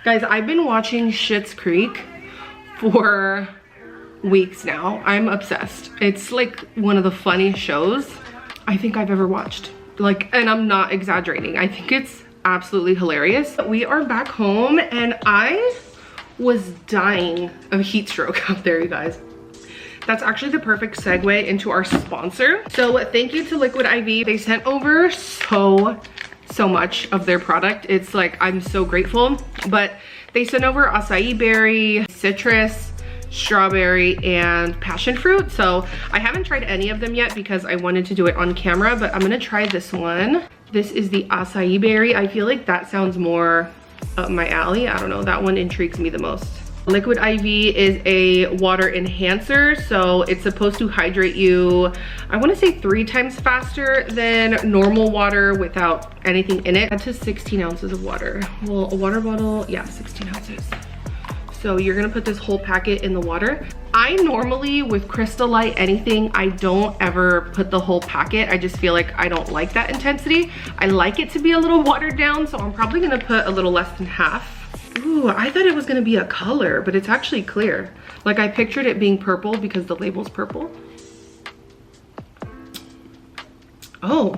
Guys, I've been watching Schitt's Creek for weeks now. I'm obsessed. It's like one of the funniest shows I think I've ever watched. Like, and I'm not exaggerating. I think it's absolutely hilarious. We are back home and I was dying of heat stroke out there, you guys. That's actually the perfect segue into our sponsor. So thank you to Liquid IV. They sent over so much of their product. It's like, I'm so grateful. But they sent over acai berry, citrus, strawberry, and passion fruit. So I haven't tried any of them yet because I wanted to do it on camera, but I'm gonna try this one. This is the acai berry. I feel like that sounds more up my alley. I don't know, that one intrigues me the most. Liquid IV is a water enhancer, so it's supposed to hydrate you, I want to say 3 times faster than normal water without anything in it. Up to 16 ounces of water. Well, a water bottle, yeah, 16 ounces. So you're gonna put this whole packet in the water. I normally, with Crystal Light, anything, I don't ever put the whole packet. I just feel like I don't like that intensity. I like it to be a little watered down, so I'm probably gonna put a little less than half. Ooh, I thought it was gonna be a color, but it's actually clear. Like, I pictured it being purple because the label's purple. Oh.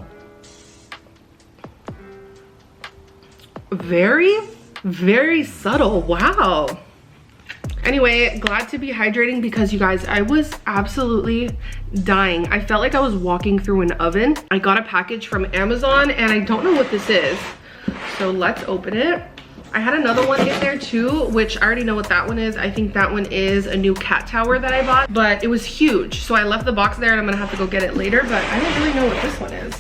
Very, very subtle, wow. Anyway, glad to be hydrating because you guys, I was absolutely dying. I felt like I was walking through an oven. I got a package from Amazon and I don't know what this is. So let's open it. I had another one in there too, which I already know what that one is. I think that one is a new cat tower that I bought, but it was huge. So I left the box there and I'm gonna have to go get it later, but I don't really know what this one is.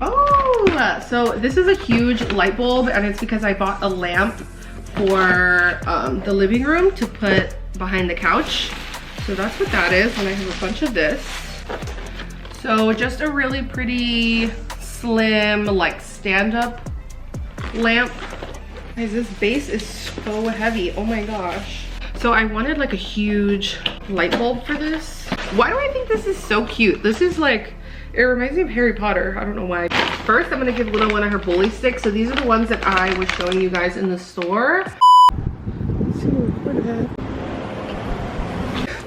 Oh, so this is a huge light bulb and it's because I bought a lamp for the living room to put behind the couch. So that's what that is, and I have a bunch of this. So just a really pretty slim, like stand-up lamp. Guys, this base is so heavy, oh my gosh. So I wanted like a huge light bulb for this. Why do I think this is so cute? This is like, it reminds me of Harry Potter, I don't know why. First, I'm gonna give Luna one of her bully sticks. So these are the ones that I was showing you guys in the store.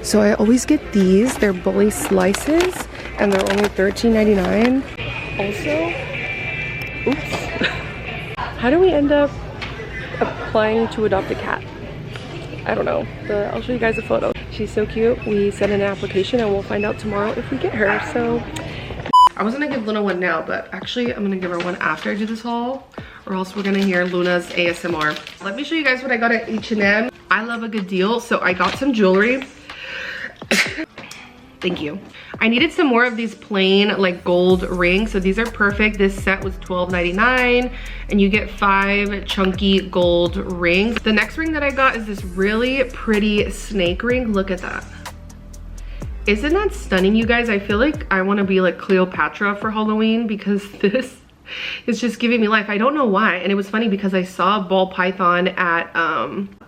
So I always get these, they're bully slices, and they're only $13.99. Also, oops. How do we end up applying to adopt a cat? I don't know, but I'll show you guys a photo. She's so cute. We sent in an application and we'll find out tomorrow if we get her. So I was gonna give Luna one now, but actually I'm gonna give her one after I do this haul, or else we're gonna hear Luna's ASMR. Let me show you guys what I got at H&M. I love a good deal, so I got some jewelry. Thank you. I needed some more of these plain like gold rings, so these are perfect. This set was $12.99 and you get 5 chunky gold rings. The next ring that I got is this really pretty snake ring. Look at that. Isn't that stunning, you guys? I feel like I want to be like Cleopatra for Halloween because this is just giving me life. I don't know why. And it was funny because I saw a ball python at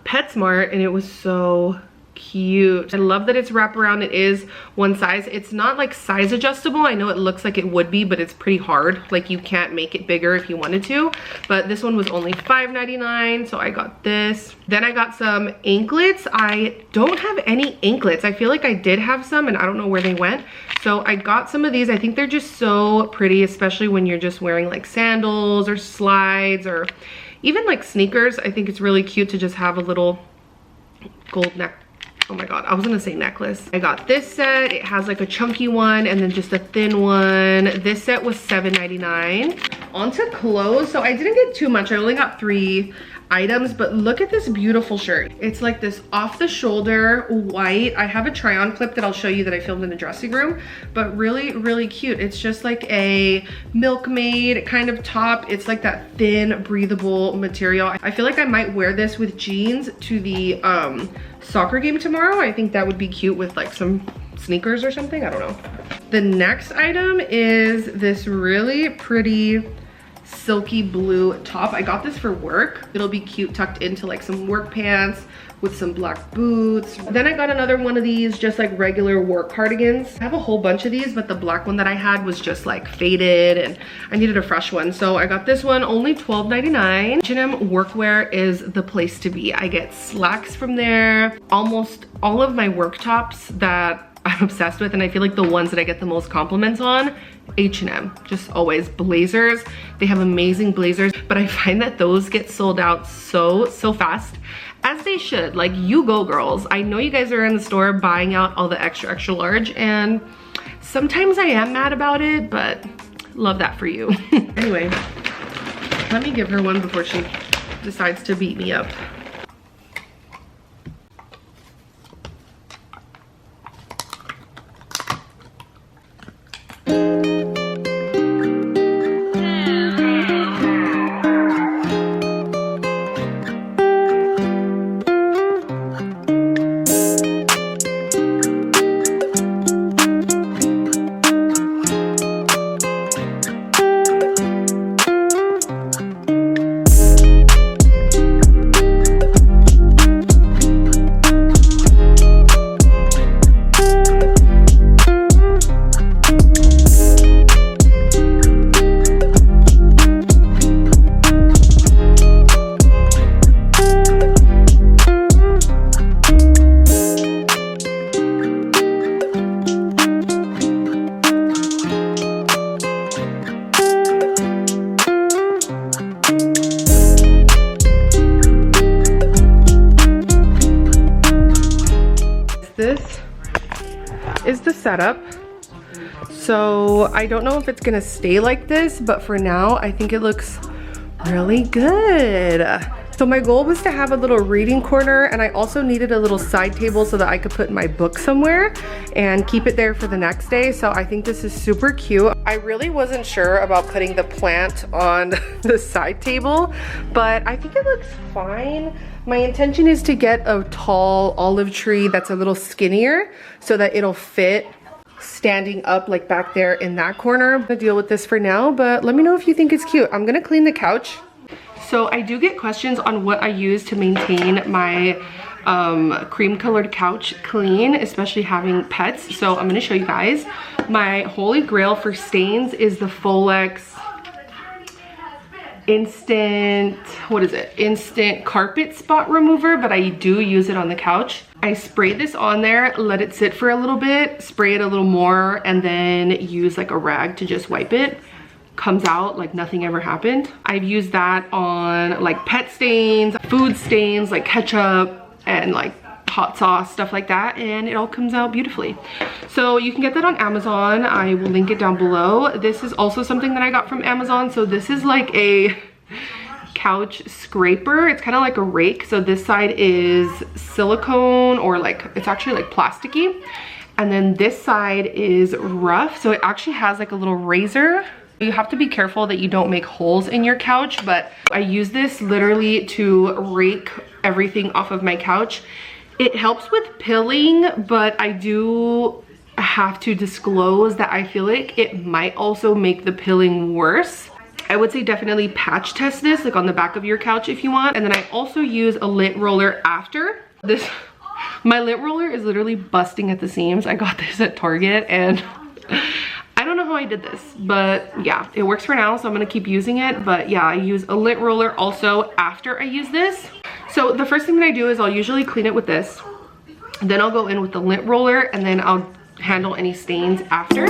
PetSmart and it was so cute. I love that it's wraparound. It is one size. It's not like size adjustable. I know it looks like it would be, but it's pretty hard. Like you can't make it bigger if you wanted to. But this one was only $5.99, so I got this. Then I got some anklets. I don't have any anklets. I feel like I did have some and I don't know where they went. So I got some of these. I think they're just so pretty, especially when you're just wearing like sandals or slides or even like sneakers. I think it's really cute to just have a little gold Oh my god, I was gonna say necklace. I got this set. It has like a chunky one and then just a thin one. This set was $7.99. On to clothes. So I didn't get too much. I only got 3 items, but look at this beautiful shirt. It's like this off the shoulder white. I have a try on clip that I'll show you that I filmed in the dressing room, but really, really cute. It's just like a milkmaid kind of top. It's like that thin, breathable material. I feel like I might wear this with jeans to the soccer game tomorrow. I think that would be cute with like some sneakers or something. I don't know. The next item is this really pretty silky blue top. I got this for work. It'll be cute tucked into like some work pants with some black boots. Then I got another one of these, just like regular work cardigans. I have a whole bunch of these, but the black one that I had was just like faded and I needed a fresh one. So I got this one, only $12.99. H&M workwear is the place to be. I get slacks from there. Almost all of my work tops that I'm obsessed with, and I feel like the ones that I get the most compliments on, H&M, just always. Blazers, they have amazing blazers, but I find that those get sold out so fast, as they should. Like, you go girls. I know you guys are in the store buying out all the extra large, and sometimes I am mad about it, but love that for you. Anyway, let me give her one before she decides to beat me up. This is the setup. So I don't know if it's gonna stay like this, but for now I think it looks really good. So my goal was to have a little reading corner, and I also needed a little side table so that I could put my book somewhere and keep it there for the next day. So I think this is super cute. I really wasn't sure about putting the plant on the side table, but I think it looks fine. My intention is to get a tall olive tree that's a little skinnier so that it'll fit standing up like back there in that corner. I'm gonna deal with this for now, but let me know if you think it's cute. I'm gonna clean the couch. So I do get questions on what I use to maintain my cream colored couch clean, especially having pets. So I'm gonna show you guys. My holy grail for stains is the Folex instant carpet spot remover, but I do use it on the couch. I spray this on there, let it sit for a little bit, spray it a little more, and then use like a rag to just wipe it. Comes out like nothing ever happened. I've used that on like pet stains, food stains, like ketchup and like hot sauce, stuff like that, and it all comes out beautifully. So you can get that on Amazon. I will link it down below. This is also something that I got from Amazon. So this is like a couch scraper. It's kind of like a rake. So this side is silicone, or like it's actually like plasticky, and then this side is rough. So it actually has like a little razor. You have to be careful that you don't make holes in your couch, but I use this literally to rake everything off of my couch. It helps with pilling, but I do have to disclose that I feel like it might also make the pilling worse. I would say definitely patch test this like on the back of your couch if you want. And then I also use a lint roller after this. My lint roller is literally busting at the seams. I got this at Target, and I don't know how I did this, but yeah, it works for now, so I'm gonna keep using it. But yeah, I use a lint roller also after I use this. So the first thing that I do is I'll usually clean it with this. Then I'll go in with the lint roller, and then I'll handle any stains after.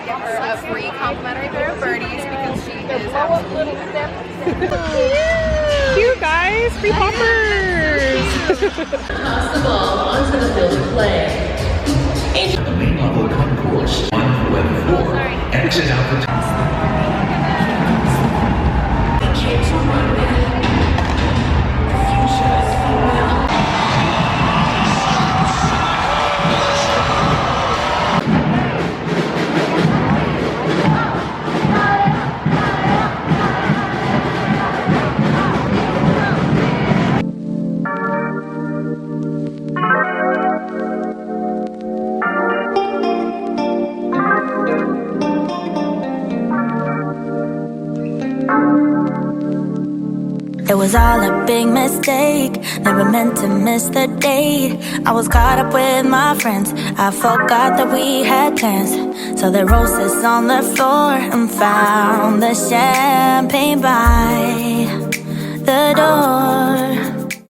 give her a free complimentary pair of birdies because she is absolutely Cute guys, free poppers. Toss the ball onto the field of play. The main level concourse. 1 for weather 4. Exit out the top. The kids are running. The future is female. It was all a big mistake, never meant to miss the date. I was caught up with my friends, I forgot that we had plans. So the roses on the floor and found the champagne by the door.